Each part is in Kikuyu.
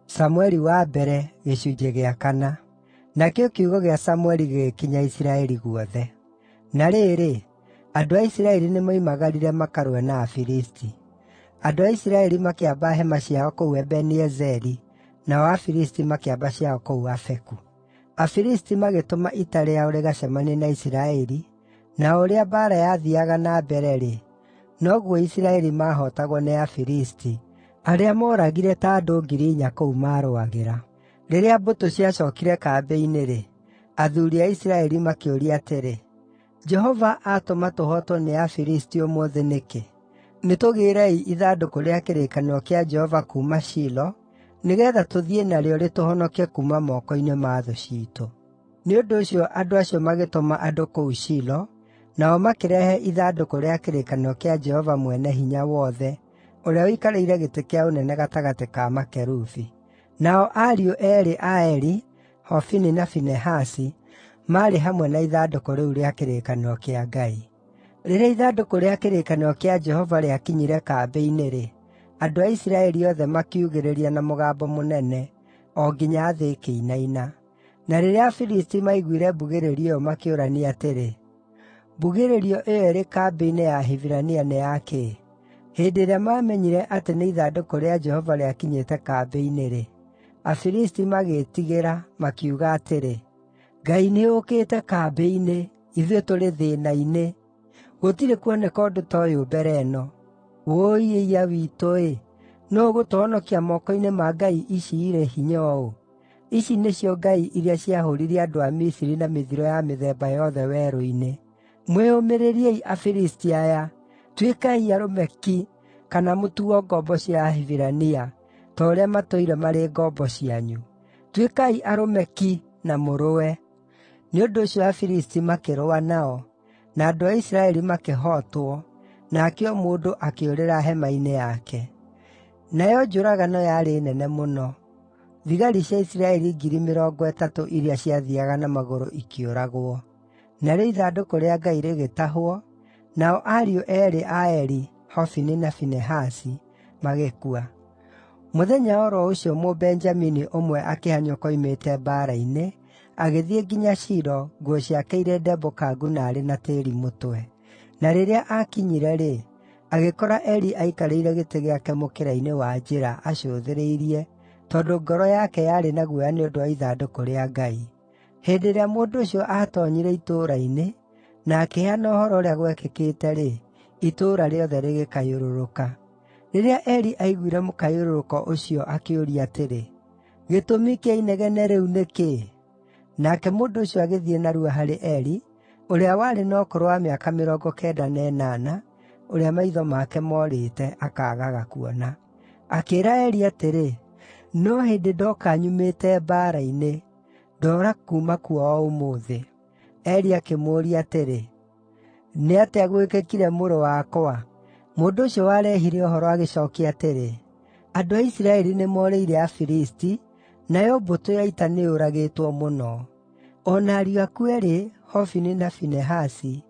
Samũeli wa mbere gĩcunjĩ gĩa 4. Nakĩo kiugo gĩa Samũeli gĩgĩkinya Isiraeli guothe. Na rĩrĩ, andũ a Isiraeli nĩmoimagarire makarũe na Afilisti. Andũ a Isiraeli makĩamba hema ciao kũu Ebeni-Ezeri, nao Afilisti makĩamba ciao kũu Afeku. Afilisti magĩtũma ita rĩao rĩgacemanie na Isiraeli, na ũrĩa mbaara yathiiaga na mbere-rĩ, noguo Isiraeli maahootagwo nĩ Afilisti, arĩa mooragire ta andũ 4,000 kũu maarũagĩra. Rĩrĩa mbũtũ ciacookire kambĩ-inĩ-rĩ, athuuri a Isiraeli makĩũria atĩrĩ, “Jehova aatũma tũhootwo nĩ Afilisti ũmũthĩ nĩkĩ? Nĩtũgĩĩrei ithandũkũ rĩa kĩrĩkanĩro kĩa Jehova kuuma Shilo, nĩgeetha tũthiĩ narĩo rĩtũhonokie kuuma moko-inĩ ma thũ ciitũ.” Nĩ ũndũ ũcio andũ acio magĩtũma andũ kũu Shilo, nao makĩrehe ithandũkũ rĩa kĩrĩkanĩro kĩa Jehova Mwene-Hinya-Wothe, ũrĩa ũikarĩire gĩtĩ kĩa ũnene gatagatĩ ka makerubi. Nao ariũ eerĩ a Eli, Hofini na Finehasi, maarĩ hamwe na ithandũkũ rĩu rĩa kĩrĩkanĩro kĩa Ngai. Rĩrĩa ithandũkũ rĩa kĩrĩkanĩro kĩa Jehova rĩakinyire kambĩ-inĩ-rĩ, andũ a Isiraeli othe makiugĩrĩria na mũgambo mũnene, o nginya thĩ ĩkĩinaina. Na rĩrĩa Afilisti maiguire mbugĩrĩrio ĩyo makĩũrania atĩrĩ, “Mbugĩrĩrio ĩyo ĩrĩ kambĩ-inĩ ya Ahibirania nĩ ya kĩĩ?” Hĩndĩ ĩrĩa maamenyire atĩ nĩ ithandũkũ rĩa Jehova rĩakinyĩte kambĩ-inĩ-rĩ, Afilisti magĩĩtigĩra, makiuga atĩrĩ, “Ngai nĩũũkĩte kambĩ-inĩ, ithuĩ tũrĩ thĩĩna-inĩ. Gũtirĩ kuoneka ũndũ ta ũyũ mbere ĩno. Wũi-ĩiya witũ-ĩ, nũũ ũgũtũhonokia moko-inĩ ma ngai ici irĩ hinya ũũ? Ici nĩcio ngai iria ciahũũrire andũ a Misiri na mĩthiro ya mĩthemba yothe werũ-inĩ. Mwĩyũmĩrĩriei Afilisti aya, tuĩkai arũme ki, kana mũtuo ngombo cia Ahibirania, ta ũrĩa matũire marĩ ngombo cianyu. Tuĩkai arũme ki, na mũrũe.” Nĩ ũndũ ũcio Afilisti makĩrũa nao, na andũ a Isiraeli makĩhootwo, nake o mũndũ akĩũrĩra hema-inĩ yake. Nayo njũragano yarĩ nene mũno. Thigari cia Isiraeli 30,000 iria ciathiiaga na magũrũ ikĩũragwo. Narĩo ithandũkũ rĩa Ngai rĩgĩtahwo, nao ariũ eerĩ a Eli, Hofini na Finehasi, magĩkua. Mũthenya o ro ũcio Mũbenjamini ũmwe akĩhanyũka oimĩte mbaara-inĩ, agĩthiĩ nginya Shilo, nguo ciake irĩ ndembũkangu na arĩ na tĩĩri mũtwe. Na rĩrĩa aakinyire-rĩ, agĩkora Eli aikarĩire gĩtĩ gĩake mũkĩra-inĩ wa njĩra acũthĩrĩirie, tondũ ngoro yake yarĩ na guoya nĩ ũndũ wa ithandũkũ rĩa Ngai. Hĩndĩ ĩrĩa mũndũ ũcio aatoonyire itũũra-inĩ, na akĩheana ũhoro ũrĩa gwekĩkĩte-rĩ, itũũra rĩothe rĩgĩkayũrũrũka. Rĩrĩa Eli aiguire mũkayũrũrũko ũcio akĩũria atĩrĩ, “Gĩtũmi kĩa inegene rĩu nĩ kĩĩ?” Nake mũndũ ũcio agĩthiĩ narua harĩ Eli, ũrĩa warĩ na ũkũrũ wa mĩaka 98, ũrĩa maitho make moorĩte, akaagaga kuona. Akĩĩra Eli atĩrĩ, “No hĩndĩ ndoka nyumĩte mbaara-inĩ, ndoora kuuma kuo o ũmũthĩ.” Eli akĩmũũria atĩrĩ, “Nĩ atĩa gwĩkĩkire mũrũ wakwa?” Mũndũ ũcio warehire ũhoro agĩcookia atĩrĩ, “Andũ a Isiraeli nĩmoorĩire Afilisti, nayo mbũtũ ya ita nĩyũragĩtwo mũno. O na ariũ aku eerĩ, Hofini na Finehasi,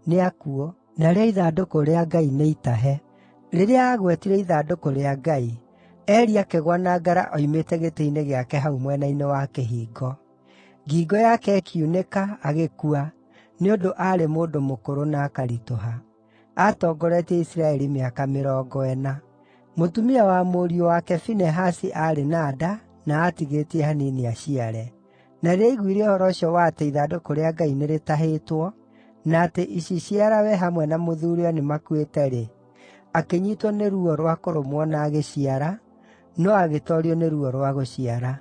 nĩ akuũ, narĩo ithandũkũ rĩa Ngai nĩ itahe.” Rĩrĩa aagwetire ithandũkũ rĩa Ngai, Eli akĩgũa na ngara oimĩte gĩtĩ-inĩ gĩake hau mwena-inĩ wa kĩhingo. Ngingo yake ĩkiunĩka, agĩkua, nĩ ũndũ aarĩ mũndũ mũkũrũ na akaritũha. Aatongoretie Isiraeli mĩaka 40. Mũtumia wa mũriũ wake Finehasi aarĩ na nda, na aatigĩtie hanini aciare. Na rĩrĩa aiguire ũhoro ũcio wa atĩ ithandũkũ rĩa Ngai nĩrĩtahĩtwo, na atĩ iciciarawe hamwe na mũthuuriwe nĩmakuĩte-rĩ, akĩnyiitwo nĩ ruo rwa kũrũmwo na agĩciara, no agĩtoorio nĩ ruo rwa gũciara.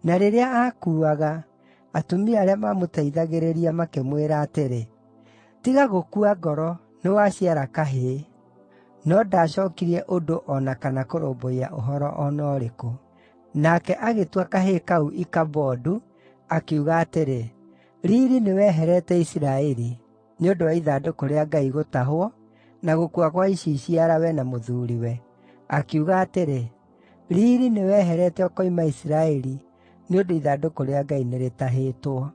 Na rĩrĩa aakuaga, atumia arĩa mamũteithagĩrĩria makĩmwĩra atĩrĩ, “Tiga gũkua ngoro, nĩwaciara kahĩĩ.” No ndaacookirie ũndũ o na kana kũrũmbũiya ũhoro o na ũrĩkũ. Nake agĩtua kahĩĩ kau Ikabodu, akiuga atĩrĩ, “Riiri nĩweherete Isiraeli, nĩ ũndũ wa ithandũkũ rĩa Ngai gũtahwo, na gũkua gwa iciciarawe na mũthuuriwe.” Akiuga atĩrĩ, “Riiri nĩweherete ũkoima Isiraeli, nĩ ũndũ ithandũkũ rĩa Ngai nĩrĩtahĩtwo.”